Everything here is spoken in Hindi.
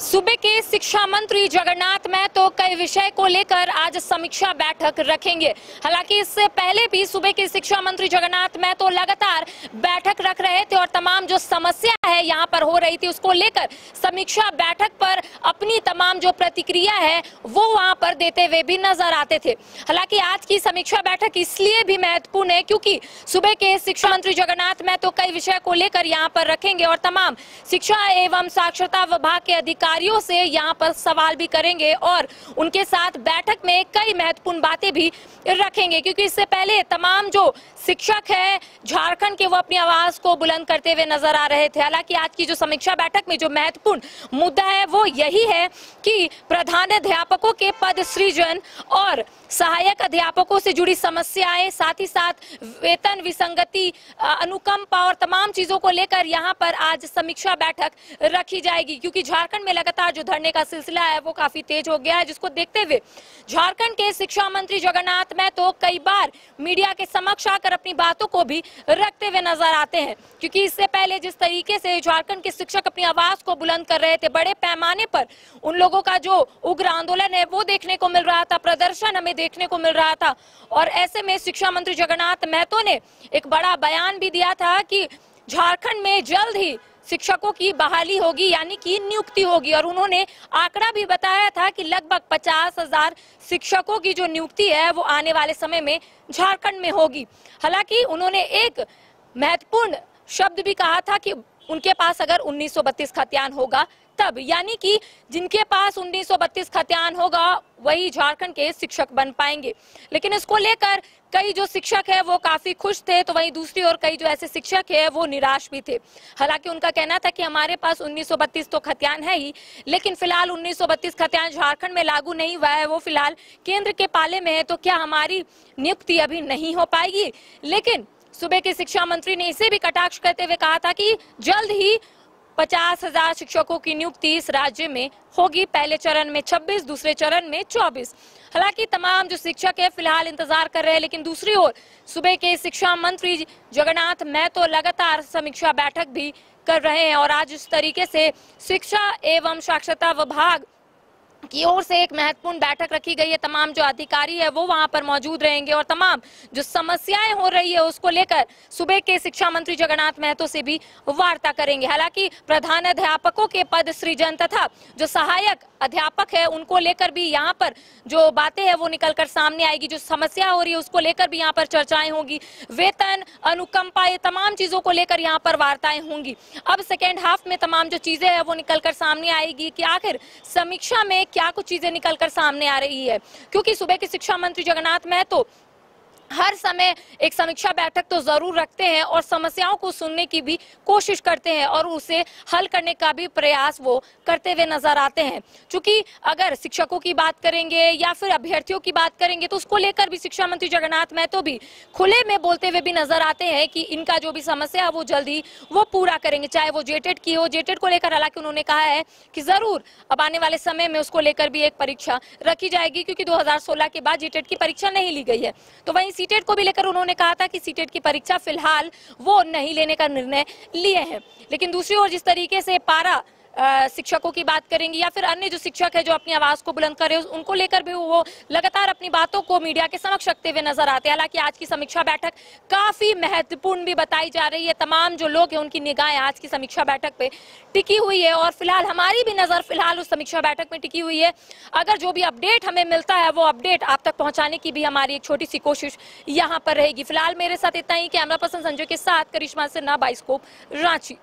सूबे के शिक्षा मंत्री जगन्नाथ महतो कई विषय को लेकर आज समीक्षा बैठक रखेंगे। हालांकि इससे पहले भी सूबे के शिक्षा मंत्री जगन्नाथ महतो लगातार बैठक रख रहे थे और तमाम जो समस्या है यहाँ पर हो रही थी उसको लेकर समीक्षा बैठक पर अपनी तमाम जो प्रतिक्रिया है वो वहाँ पर देते हुए भी नजर आते थे। हालांकि आज की समीक्षा बैठक इसलिए भी महत्वपूर्ण है क्योंकि सूबे के शिक्षा मंत्री जगन्नाथ महतो कई विषय को लेकर यहाँ पर रखेंगे और तमाम शिक्षा एवं साक्षरता विभाग के अधिकारियों से यहाँ पर सवाल भी करेंगे और उनके साथ बैठक में कई महत्वपूर्ण बातें भी रखेंगे। क्योंकि इससे पहले तमाम जो शिक्षक है झारखंड के वो अपनी आवाज को बुलंद करते हुए नजर आ रहे थे। हालांकि आज की जो समीक्षा बैठक में जो महत्वपूर्ण मुद्दा है वो यही है कि प्रधानाध्यापकों के पद सृजन और सहायक अध्यापकों से जुड़ी समस्याएं, साथ ही साथ वेतन विसंगति, अनुकंपा और तमाम चीजों को लेकर यहाँ पर आज समीक्षा बैठक रखी जाएगी। क्योंकि झारखंड में लगातार जो धरने का सिलसिला है वो काफी तेज हो गया है, जिसको देखते हुए झारखंड के शिक्षा मंत्री जगन्नाथ महतो कई बार मीडिया के समक्ष आकर अपनी बातों को भी रखते हुए नजर आते हैं। क्योंकि इससे पहले जिस तरीके से झारखंड के शिक्षक अपनी आवाज को बुलंद कर रहे थे, बड़े पैमाने पर उन लोगों का जो उग्र आंदोलन है वो देखने को मिल रहा था, प्रदर्शन हमें देखने को मिल रहा था। और ऐसे में शिक्षा मंत्री जगन्नाथ महतो ने एक बड़ा बयान भी दिया था कि झारखंड में जल्द ही शिक्षकों की बहाली होगी, यानी कि नियुक्ति होगी। और उन्होंने आंकड़ा भी बताया था कि लगभग 50,000 शिक्षकों की जो नियुक्ति है वो आने वाले समय में झारखंड में होगी। हालांकि उन्होंने एक महत्वपूर्ण शब्द भी कहा था कि उनके पास अगर 1932 खतियान होगा तब, यानी कि जिनके पास 1932 खतियान होगा वही झारखंड के शिक्षक बन पाएंगे। लेकिन इसको लेकर कई जो शिक्षक है वो काफी खुश थे, तो वहीं दूसरी ओर कई जो ऐसे शिक्षक है वो निराश भी थे। हालांकि उनका कहना था कि हमारे पास 1932 तो खतियान है ही, लेकिन फिलहाल 1932 खतियान झारखंड में लागू नहीं हुआ है, वो फिलहाल केंद्र के पाले में है, तो क्या हमारी नियुक्ति अभी नहीं हो पाएगी। लेकिन सूबे के शिक्षा मंत्री ने इसे भी कटाक्ष करते हुए कहा था कि जल्द ही 50,000 शिक्षकों की नियुक्ति इस राज्य में होगी। पहले चरण में 26, दूसरे चरण में 24। हालांकि तमाम जो शिक्षक है फिलहाल इंतजार कर रहे हैं, लेकिन दूसरी ओर सूबे के शिक्षा मंत्री जगन्नाथ महतो लगातार समीक्षा बैठक भी कर रहे हैं। और आज इस तरीके से शिक्षा एवं साक्षरता विभाग की ओर से एक महत्वपूर्ण बैठक रखी गई है। तमाम जो अधिकारी है वो वहां पर मौजूद रहेंगे और तमाम जो समस्याएं हो रही है उसको लेकर सूबे के शिक्षा मंत्री जगन्नाथ महतो से भी वार्ता करेंगे। हालांकि प्रधानाध्यापकों के पद सृजन तथा जो सहायक अध्यापक है उनको लेकर भी यहाँ पर जो बातें है वो निकल कर सामने आएगी। जो समस्या हो रही है उसको लेकर भी यहाँ पर चर्चाएं होगी। वेतन, अनुकंपा, ये तमाम चीजों को लेकर यहाँ पर वार्ताएं होंगी। अब सेकेंड हाफ में तमाम जो चीजें है वो निकल कर सामने आएगी कि आखिर समीक्षा में क्या कुछ चीजें निकलकर सामने आ रही है। क्योंकि सूबे के शिक्षा मंत्री जगन्नाथ महतो हर समय एक समीक्षा बैठक तो जरूर रखते हैं और समस्याओं को सुनने की भी कोशिश करते हैं और उसे हल करने का भी प्रयास वो करते हुए नजर आते हैं। क्योंकि अगर शिक्षकों की बात करेंगे या फिर अभ्यर्थियों की बात करेंगे तो उसको लेकर भी शिक्षा मंत्री जगन्नाथ महतो भी खुले में बोलते हुए भी नजर आते हैं कि इनका जो भी समस्या है वो जल्दी वो पूरा करेंगे, चाहे वो जेटेट की हो। जेटेट को लेकर हालांकि उन्होंने कहा है कि जरूर अब आने वाले समय में उसको लेकर भी एक परीक्षा रखी जाएगी, क्योंकि 2016 के बाद जेटेट की परीक्षा नहीं ली गई है। तो वहीं सीटेट को भी लेकर उन्होंने कहा था कि सीटेट की परीक्षा फिलहाल वो नहीं लेने का निर्णय लिए हैं। लेकिन दूसरी ओर जिस तरीके से पारा शिक्षकों की बात करेंगे या फिर अन्य जो शिक्षक है जो अपनी आवाज को बुलंद कर रहे हैं उनको लेकर भी वो लगातार अपनी बातों को मीडिया के समक्ष रखते हुए नजर आते हैं। हालांकि आज की समीक्षा बैठक काफी महत्वपूर्ण भी बताई जा रही है। तमाम जो लोग हैं उनकी निगाहें आज की समीक्षा बैठक पे टिकी हुई है और फिलहाल हमारी भी नजर फिलहाल उस समीक्षा बैठक में टिकी हुई है। अगर जो भी अपडेट हमें मिलता है वो अपडेट आप तक पहुंचाने की भी हमारी एक छोटी सी कोशिश यहाँ पर रहेगी। फिलहाल मेरे साथ इतना ही। कैमरा पर्सन संजय के साथ करिश्मा सिन्हा, बाइस्कोप, रांची।